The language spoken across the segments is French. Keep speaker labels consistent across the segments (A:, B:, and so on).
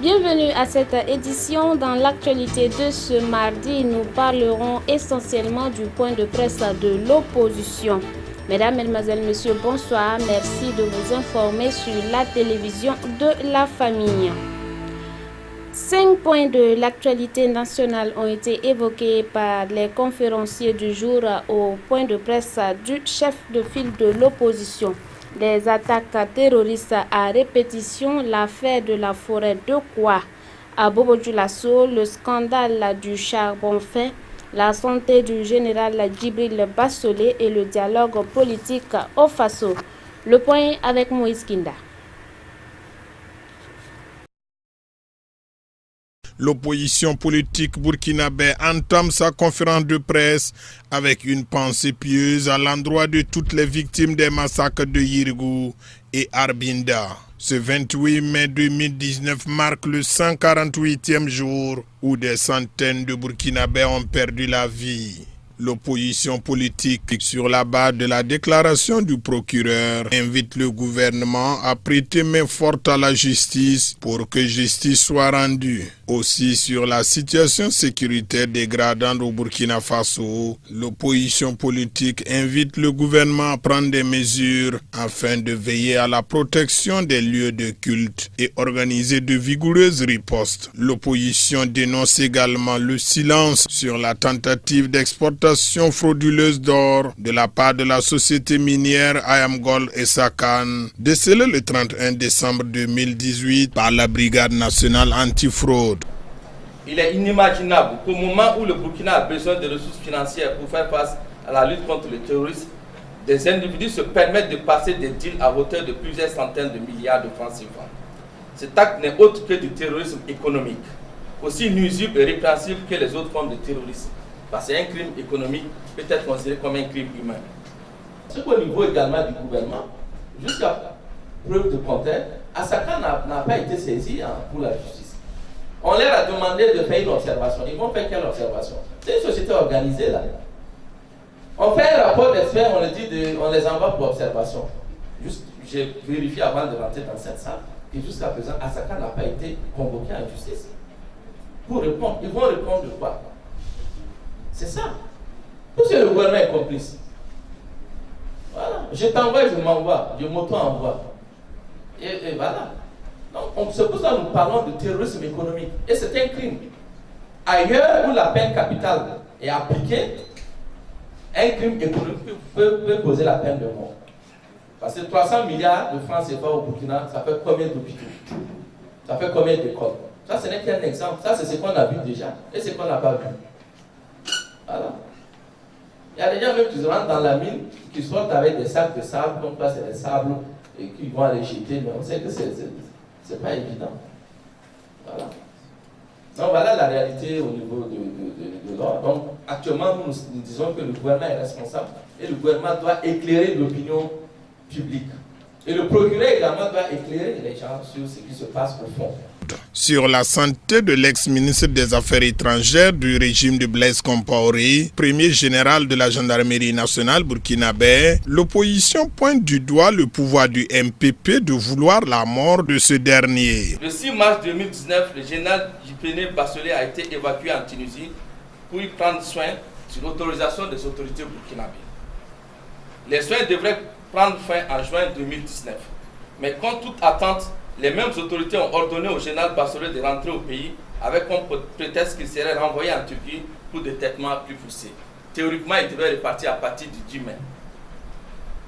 A: Bienvenue à cette édition. Dans l'actualité de ce mardi, nous parlerons essentiellement du point de presse de l'opposition. Mesdames, Mesdemoiselles, Messieurs, bonsoir. Merci de vous informer sur la télévision de la famille. 5 points de l'actualité nationale ont été évoqués par les conférenciers du jour au point de presse du chef de file de l'opposition. Des attaques terroristes à répétition, l'affaire de la forêt de Kwa à Bobo-Dioulasso, le scandale du charbon fin, la santé du général Djibril Bassolé et le dialogue politique au Faso. Le point avec Moïse Kinda.
B: L'opposition politique burkinabé entame sa conférence de presse avec une pensée pieuse à l'endroit de toutes les victimes des massacres de Yirgou et Arbinda. Ce 28 mai 2019 marque le 148e jour où des centaines de Burkinabés ont perdu la vie. L'opposition politique, sur la base de la déclaration du procureur, invite le gouvernement à prêter main forte à la justice pour que justice soit rendue. Aussi, sur la situation sécuritaire dégradante au Burkina Faso, l'opposition politique invite le gouvernement à prendre des mesures afin de veiller à la protection des lieux de culte et organiser de vigoureuses ripostes. L'opposition dénonce également le silence sur la tentative d'exportation frauduleuse d'or de la part de la société minière IAM Gold et Sakan, décelée le 31 décembre 2018 par la Brigade nationale antifraude.
C: Il est inimaginable qu'au moment où le Burkina a besoin de ressources financières pour faire face à la lutte contre le terrorisme, des individus se permettent de passer des deals à hauteur de plusieurs centaines de milliards de francs CFA. Cet acte n'est autre que du terrorisme économique, aussi nuisible et répréhensible que les autres formes de terrorisme. Parce qu'un crime économique peut être considéré comme un crime humain. C'est qu'au niveau également du gouvernement, jusqu'à preuve de contraire, Asaka n'a pas été saisi pour la justice. On leur a demandé de faire une observation. Ils vont faire quelle observation? C'est une société organisée là. On fait un rapport d'experts, on les envoie pour observation. J'ai vérifié avant de rentrer dans cette salle que jusqu'à présent, Asaka n'a pas été convoqué en justice. Pour répondre, ils vont répondre de quoi? C'est ça. Tout ce que le gouvernement est complice. Voilà. Je t'envoie, je m'envoie, je m'auto-envoie. Et voilà. Donc, c'est pour ça que nous parlons de terrorisme économique. Et c'est un crime. Ailleurs où la peine capitale est appliquée, un crime économique peut causer la peine de mort. Parce que 300 milliards de francs CFA au Burkina, ça fait combien d'hôpitaux? Ça fait combien d'écoles? Ça, ce n'est qu'un exemple. Ça, c'est ce qu'on a vu déjà. Et ce qu'on n'a pas vu. Voilà. Il y a des gens même qui rentrent dans la mine, qui sortent avec des sacs de sable, comme ça c'est des sables, et qui vont aller jeter, mais on sait que c'est pas évident. Voilà. Donc voilà la réalité au niveau de l'ordre. Donc actuellement, nous disons que le gouvernement est responsable et le gouvernement doit éclairer l'opinion publique. Et le procureur également doit éclairer les gens sur ce qui se passe au fond.
B: Sur la santé de l'ex-ministre des Affaires étrangères du régime de Blaise Compaoré, premier général de la gendarmerie nationale burkinabé, l'opposition pointe du doigt le pouvoir du MPP de vouloir la mort de ce dernier.
C: Le 6 mars 2019, le général Djibril Bassolé a été évacué en Tunisie pour y prendre soin sur l'autorisation des autorités burkinabées. Les soins devraient prendre fin en juin 2019. Mais contre toute attente, les mêmes autorités ont ordonné au général Bassolé de rentrer au pays avec comme prétexte qu'il serait renvoyé en Turquie pour des traitements plus poussés. Théoriquement, il devait repartir à partir du 10 mai.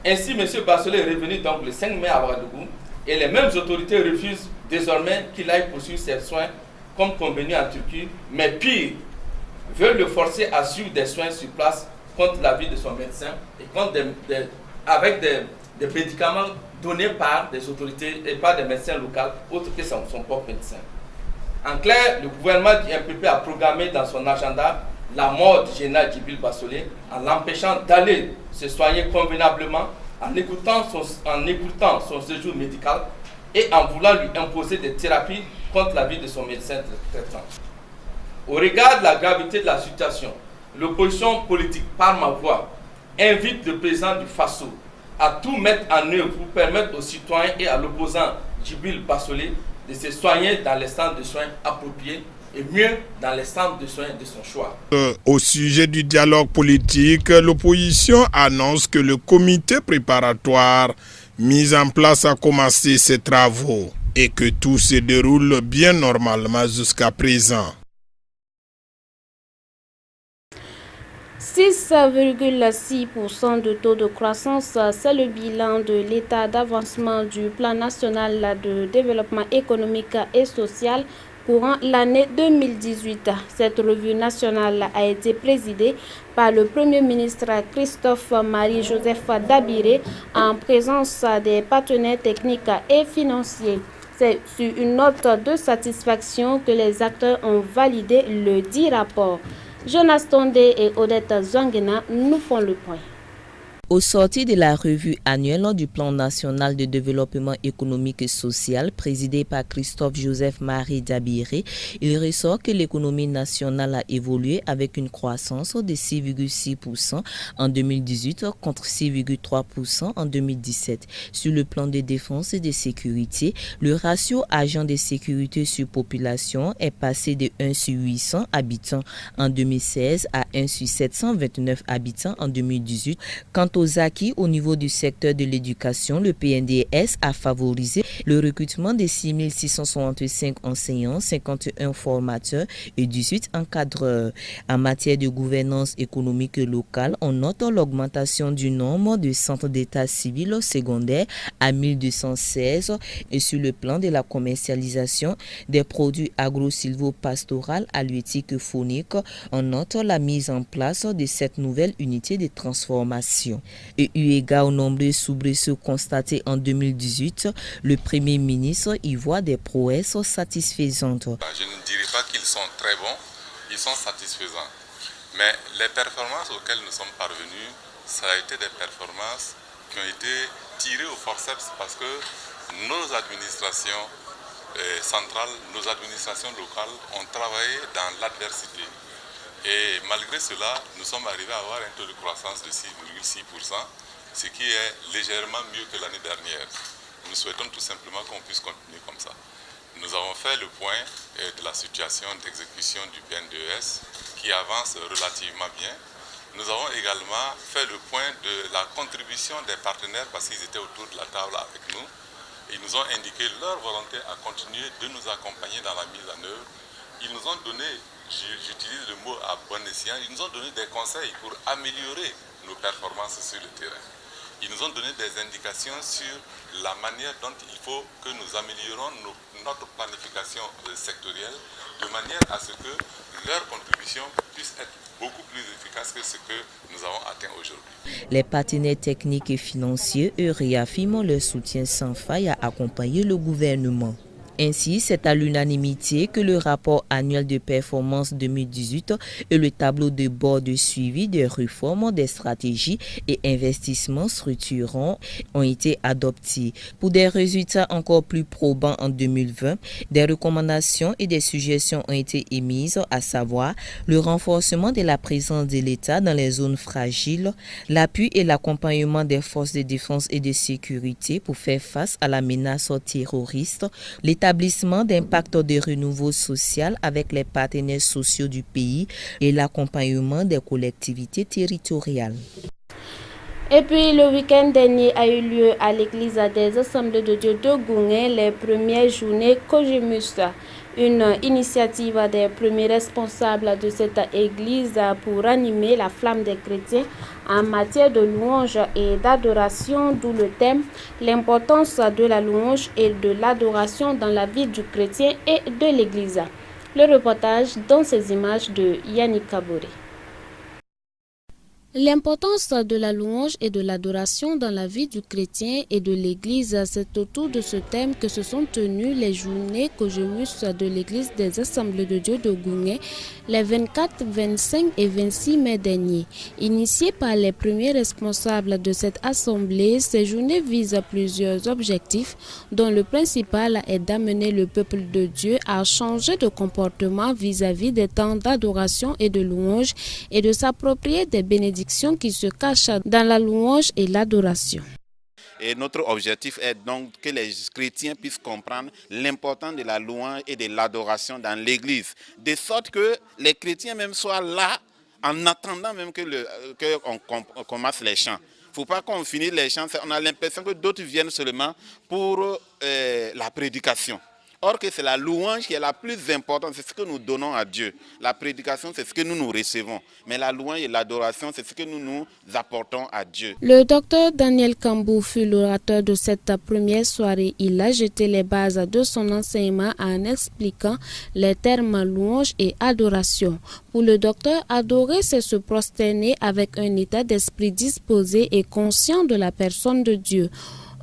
C: Ainsi, M. Bassolé est revenu donc le 5 mai à Ouagadougou et les mêmes autorités refusent désormais qu'il aille poursuivre ses soins comme convenu en Turquie, mais pire, veulent le forcer à suivre des soins sur place contre l'avis de son médecin et avec des médicaments donnés par des autorités et par des médecins locaux, autres que son propre médecin. En clair, le gouvernement du MPP a programmé dans son agenda la mort du général Djibril Bassolé en l'empêchant d'aller se soigner convenablement, en écoutant son séjour médical et en voulant lui imposer des thérapies contre l'avis de son médecin traitant. Au regard de la gravité de la situation, l'opposition politique, par ma voix, invite le président du Faso à tout mettre en œuvre pour permettre aux citoyens et à l'opposant Djibril Bassolé de se soigner dans les centres de soins appropriés et mieux dans les centres de soins de son choix.
B: Au sujet du dialogue politique, l'opposition annonce que le comité préparatoire mis en place a commencé ses travaux et que tout se déroule bien normalement jusqu'à présent.
A: 6,6% de taux de croissance, c'est le bilan de l'état d'avancement du plan national de développement économique et social courant l'année 2018. Cette revue nationale a été présidée par le Premier ministre Christophe Marie-Joseph Dabiré en présence des partenaires techniques et financiers. C'est sur une note de satisfaction que les acteurs ont validé le dit rapport. Jonas Tondé et Odette Zangena nous font le point.
D: Au sortir de la revue annuelle du plan national de développement économique et social présidé par Christophe Joseph Marie Dabiré, il ressort que l'économie nationale a évolué avec une croissance de 6,6% en 2018 contre 6,3% en 2017. Sur le plan de défense et de sécurité, le ratio agent de sécurité sur population est passé de 1 sur 800 habitants en 2016 à 1 sur 729 habitants en 2018. Quant aux acquis au niveau du secteur de l'éducation, le PNDS a favorisé le recrutement de 6 665 enseignants, 51 formateurs et 18 encadreurs. En matière de gouvernance économique locale, on note l'augmentation du nombre de centres d'état civil secondaires à 1216 et sur le plan de la commercialisation des produits agro-silvo-pastoraux halieutiques phoniques, on note la mise en place de cette nouvelle unité de transformation. Et eu égard aux nombreux soubresauts constatés en 2018, le Premier ministre y voit des prouesses satisfaisantes.
E: Je ne dirais pas qu'ils sont très bons, ils sont satisfaisants. Mais les performances auxquelles nous sommes parvenus, ça a été des performances qui ont été tirées au forceps parce que nos administrations centrales, nos administrations locales ont travaillé dans l'adversité. Et malgré cela, nous sommes arrivés à avoir un taux de croissance de 6,6%, ce qui est légèrement mieux que l'année dernière. Nous souhaitons tout simplement qu'on puisse continuer comme ça. Nous avons fait le point de la situation d'exécution du PNDES qui avance relativement bien. Nous avons également fait le point de la contribution des partenaires parce qu'ils étaient autour de la table avec nous. Ils nous ont indiqué leur volonté à continuer de nous accompagner dans la mise en œuvre. Ils nous ont donné, j'utilise le mot à bon escient, ils nous ont donné des conseils pour améliorer nos performances sur le terrain. Ils nous ont donné des indications sur la manière dont il faut que nous améliorons notre planification sectorielle de manière à ce que leur contribution puisse être beaucoup plus efficace que ce que nous avons atteint aujourd'hui.
D: Les partenaires techniques et financiers, eux, réaffirment leur soutien sans faille à accompagner le gouvernement. Ainsi, c'est à l'unanimité que le rapport annuel de performance 2018 et le tableau de bord de suivi des réformes, des stratégies et investissements structurants ont été adoptés. Pour des résultats encore plus probants en 2020, des recommandations et des suggestions ont été émises, à savoir le renforcement de la présence de l'État dans les zones fragiles, l'appui et l'accompagnement des forces de défense et de sécurité pour faire face à la menace terroriste, l'établissement d'un pacte de renouveau social avec les partenaires sociaux du pays et l'accompagnement des collectivités territoriales.
A: Et puis, le week-end dernier a eu lieu à l'église des Assemblées de Dieu de Gouguin les premières journées Cogemus, une initiative des premiers responsables de cette église pour animer la flamme des chrétiens en matière de louange et d'adoration, d'où le thème « L'importance de la louange et de l'adoration dans la vie du chrétien et de l'église ». Le reportage dans ces images de Yannick Kaboré. L'importance de la louange et de l'adoration dans la vie du chrétien et de l'Église, c'est autour de ce thème que se sont tenues les journées Cogemus de l'Église des Assemblées de Dieu de Gouguin les 24, 25 et 26 mai dernier. Initiées par les premiers responsables de cette assemblée, ces journées visent plusieurs objectifs, dont le principal est d'amener le peuple de Dieu à changer de comportement vis-à-vis des temps d'adoration et de louange et de s'approprier des bénédictions qui se cachent dans la louange et l'adoration.
F: Et notre objectif est donc que les chrétiens puissent comprendre l'importance de la louange et de l'adoration dans l'église. De sorte que les chrétiens même soient là en attendant même qu'on commence les chants. Il ne faut pas qu'on finisse les chants, on a l'impression que d'autres viennent seulement pour la prédication. Or que c'est la louange qui est la plus importante, c'est ce que nous donnons à Dieu. La prédication, c'est ce que nous recevons. Mais la louange et l'adoration, c'est ce que nous apportons à Dieu.
A: Le docteur Daniel Kambou fut l'orateur de cette première soirée. Il a jeté les bases de son enseignement en expliquant les termes louange et adoration. Pour le docteur, adorer, c'est se prosterner avec un état d'esprit disposé et conscient de la personne de Dieu.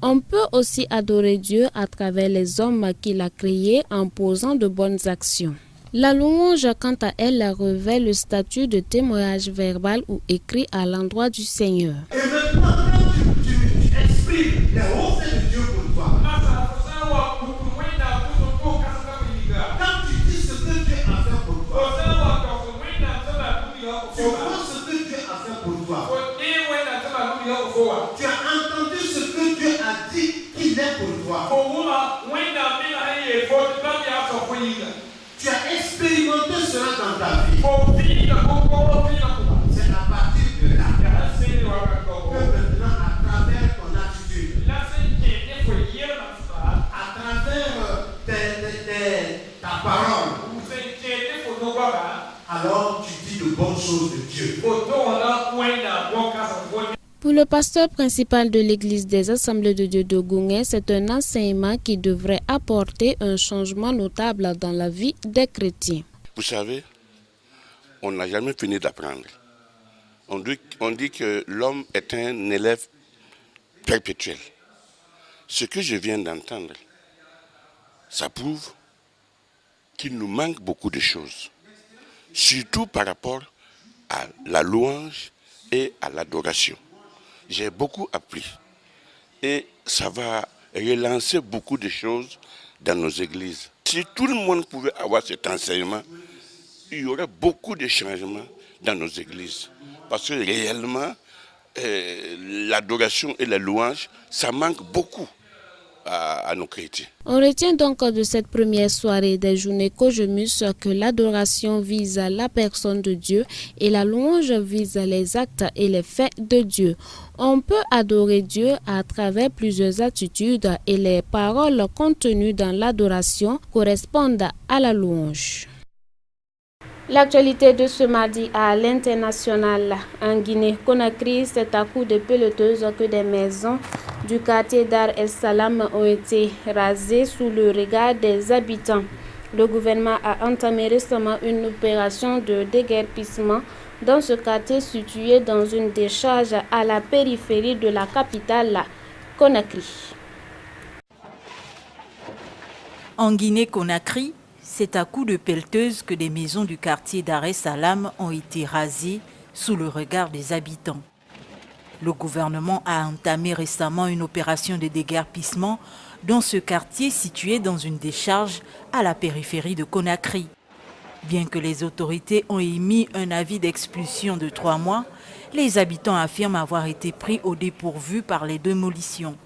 A: On peut aussi adorer Dieu à travers les hommes qu'il a créés en posant de bonnes actions. La louange, quant à elle, revêt le statut de témoignage verbal ou écrit à l'endroit du Seigneur.
G: Et maintenant, quand tu exprimes les hauts faits de Dieu pour toi, quand tu dis ce que Dieu a fait pour toi, tu vois ce que Dieu a fait pour toi. Tu as entendu ce que Dieu a dit qu'il est pour toi. Tu as expérimenté cela dans ta vie. C'est à partir de là que maintenant, à travers ton attitude, à travers ta parole, alors tu dis de bonnes choses de Dieu.
A: Pour le pasteur principal de l'église des Assemblées de Dieu de Goungé, c'est un enseignement qui devrait apporter un changement notable dans la vie des chrétiens.
H: Vous savez, on n'a jamais fini d'apprendre. On dit que l'homme est un élève perpétuel. Ce que je viens d'entendre, ça prouve qu'il nous manque beaucoup de choses. Surtout par rapport à la louange et à l'adoration. J'ai beaucoup appris et ça va relancer beaucoup de choses dans nos églises. Si tout le monde pouvait avoir cet enseignement, il y aurait beaucoup de changements dans nos églises. Parce que réellement, l'adoration et la louange, ça manque beaucoup à nos chrétiens.
A: On retient donc de cette première soirée des journées Cogemus que l'adoration vise la personne de Dieu et la louange vise les actes et les faits de Dieu. On peut adorer Dieu à travers plusieurs attitudes et les paroles contenues dans l'adoration correspondent à la louange. L'actualité de ce mardi à l'international en Guinée-Conakry, c'est à coup de pelleteuse que des maisons du quartier Dar es Salam ont été rasées sous le regard des habitants. Le gouvernement a entamé récemment une opération de déguerpissement dans ce quartier situé dans une décharge à la périphérie de la capitale, Conakry.
I: En Guinée-Conakry, c'est à coups de pelleteuse que des maisons du quartier Dar es Salam ont été rasées sous le regard des habitants. Le gouvernement a entamé récemment une opération de déguerpissement dans ce quartier situé dans une décharge à la périphérie de Conakry. Bien que les autorités ont émis un avis d'expulsion de 3 mois, les habitants affirment avoir été pris au dépourvu par les démolitions.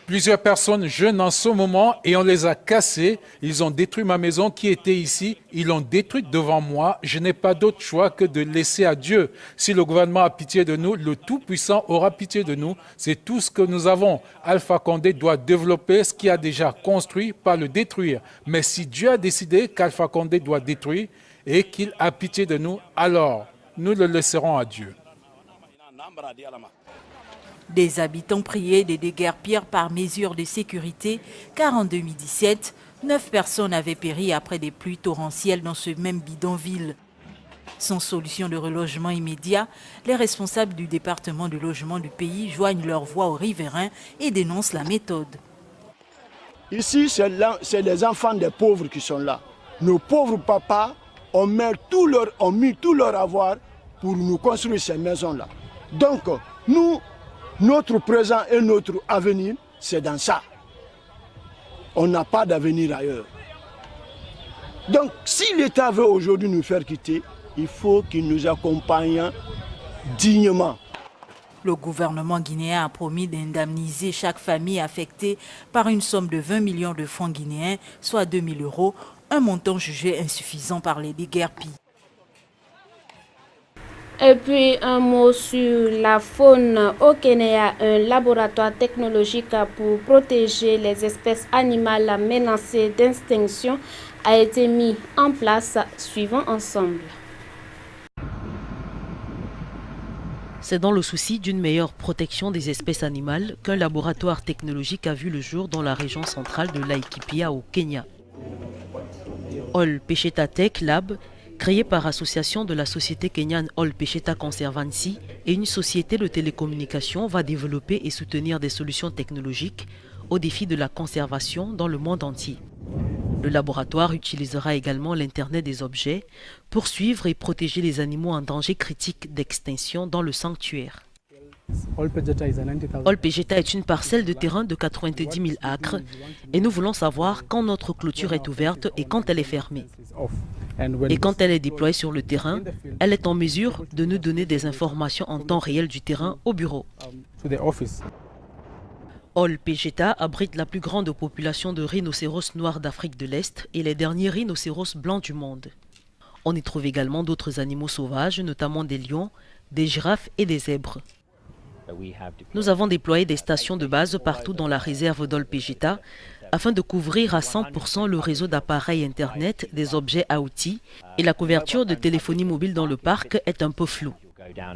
J: Plusieurs personnes jeûnent en ce moment et on les a cassées. Ils ont détruit ma maison qui était ici. Ils l'ont détruite devant moi. Je n'ai pas d'autre choix que de laisser à Dieu. Si le gouvernement a pitié de nous, le Tout-Puissant aura pitié de nous. C'est tout ce que nous avons. Alpha Condé doit développer ce qu'il a déjà construit, pas le détruire. Mais si Dieu a décidé qu'Alpha Condé doit détruire et qu'il a pitié de nous, alors nous le laisserons à Dieu.
I: Des habitants priaient de déguerpir par mesure de sécurité car en 2017, 9 personnes avaient péri après des pluies torrentielles dans ce même bidonville. Sans solution de relogement immédiat, les responsables du département de logement du pays joignent leur voix aux riverains et dénoncent la méthode.
K: Ici, c'est les enfants des pauvres qui sont là. Nos pauvres papas ont mis tout leur avoir pour nous construire ces maisons-là. Donc, nous, notre présent et notre avenir, c'est dans ça. On n'a pas d'avenir ailleurs. Donc, si l'État veut aujourd'hui nous faire quitter, il faut qu'il nous accompagne dignement.
I: Le gouvernement guinéen a promis d'indemniser chaque famille affectée par une somme de 20 millions de francs guinéens, soit 2 000 €, un montant jugé insuffisant par les déguerpis.
A: Et puis un mot sur la faune au Kenya. Un laboratoire technologique pour protéger les espèces animales menacées d'extinction a été mis en place. Suivons ensemble.
L: C'est dans le souci d'une meilleure protection des espèces animales qu'un laboratoire technologique a vu le jour dans la région centrale de Laikipia au Kenya. Ol Pesheta Tech Lab, créé par association de la société kenyane Ol Pesheta Conservancy et une société de télécommunications, va développer et soutenir des solutions technologiques au défi de la conservation dans le monde entier. Le laboratoire utilisera également l'Internet des objets pour suivre et protéger les animaux en danger critique d'extinction dans le sanctuaire. Ol Pesheta est une parcelle de terrain de 90 000 acres et nous voulons savoir quand notre clôture est ouverte et quand elle est fermée. Et quand elle est déployée sur le terrain, elle est en mesure de nous donner des informations en temps réel du terrain au bureau. Ol Pesheta abrite la plus grande population de rhinocéros noirs d'Afrique de l'Est et les derniers rhinocéros blancs du monde. On y trouve également d'autres animaux sauvages, notamment des lions, des girafes et des zèbres. Nous avons déployé des stations de base partout dans la réserve d'Ol Pesheta afin de couvrir à 100% le réseau d'appareils Internet, des objets IoT, et la couverture de téléphonie mobile dans le parc est un peu floue.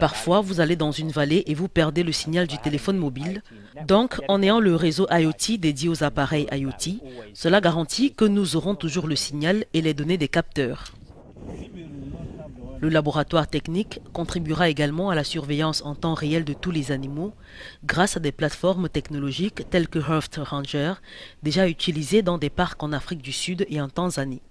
L: Parfois, vous allez dans une vallée et vous perdez le signal du téléphone mobile. Donc, en ayant le réseau IoT dédié aux appareils IoT, cela garantit que nous aurons toujours le signal et les données des capteurs. Le laboratoire technique contribuera également à la surveillance en temps réel de tous les animaux grâce à des plateformes technologiques telles que Heft Ranger, déjà utilisées dans des parcs en Afrique du Sud et en Tanzanie.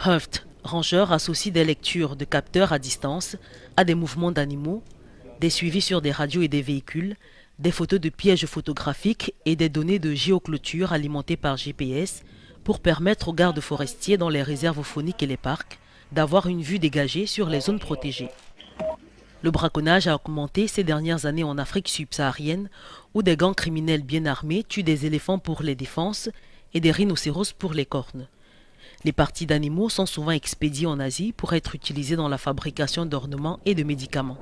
L: Heft Ranger associe des lectures de capteurs à distance à des mouvements d'animaux, des suivis sur des radios et des véhicules, des photos de pièges photographiques et des données de géoclôture alimentées par GPS pour permettre aux gardes forestiers dans les réserves fauniques et les parcs d'avoir une vue dégagée sur les zones protégées. Le braconnage a augmenté ces dernières années en Afrique subsaharienne où des gangs criminels bien armés tuent des éléphants pour les défenses et des rhinocéros pour les cornes. Les parties d'animaux sont souvent expédiées en Asie pour être utilisées dans la fabrication d'ornements et de médicaments.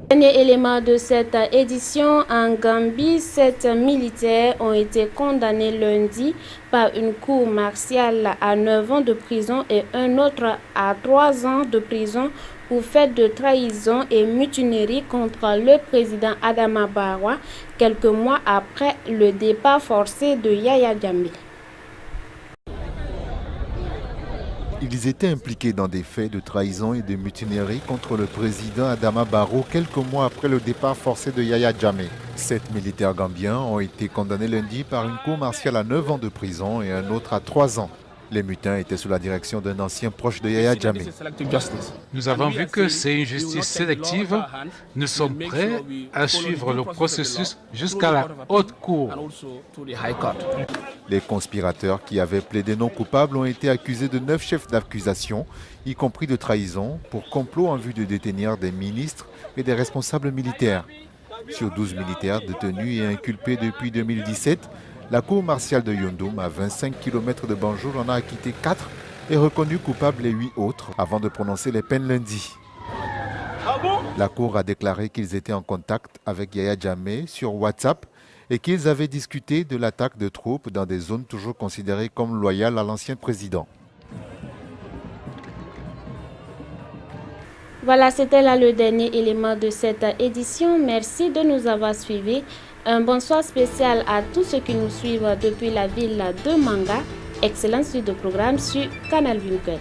A: Dernier élément de cette édition, en Gambie, 7 militaires ont été condamnés lundi par une cour martiale à 9 ans de prison et un autre à 3 ans de prison pour fait de trahison et mutinerie contre le président Adama Barrow, quelques mois après le départ forcé de Yaya Jammeh.
M: Ils étaient impliqués dans des faits de trahison et de mutinerie contre le président Adama Barrow quelques mois après le départ forcé de Yaya Jammeh. 7 militaires gambiens ont été condamnés lundi par une cour martiale à 9 ans de prison et un autre à 3 ans. Les mutins étaient sous la direction d'un ancien proche de Yaya Jammeh.
J: Nous avons vu que c'est une justice sélective. Nous sommes prêts à suivre le processus jusqu'à la haute cour.
M: Les conspirateurs qui avaient plaidé non coupables ont été accusés de 9 chefs d'accusation, y compris de trahison, pour complot en vue de détenir des ministres et des responsables militaires. Sur 12 militaires détenus et inculpés depuis 2017, la cour martiale de Yondoum, à 25 km de Banjul, en a acquitté 4 et reconnu coupables les 8 autres avant de prononcer les peines lundi. La cour a déclaré qu'ils étaient en contact avec Yaya Jammeh sur WhatsApp et qu'ils avaient discuté de l'attaque de troupes dans des zones toujours considérées comme loyales à l'ancien président.
A: Voilà, c'était là le dernier élément de cette édition. Merci de nous avoir suivis. Un bonsoir spécial à tous ceux qui nous suivent depuis la ville de Manga. Excellente suite de programme sur Canal Vulgaire.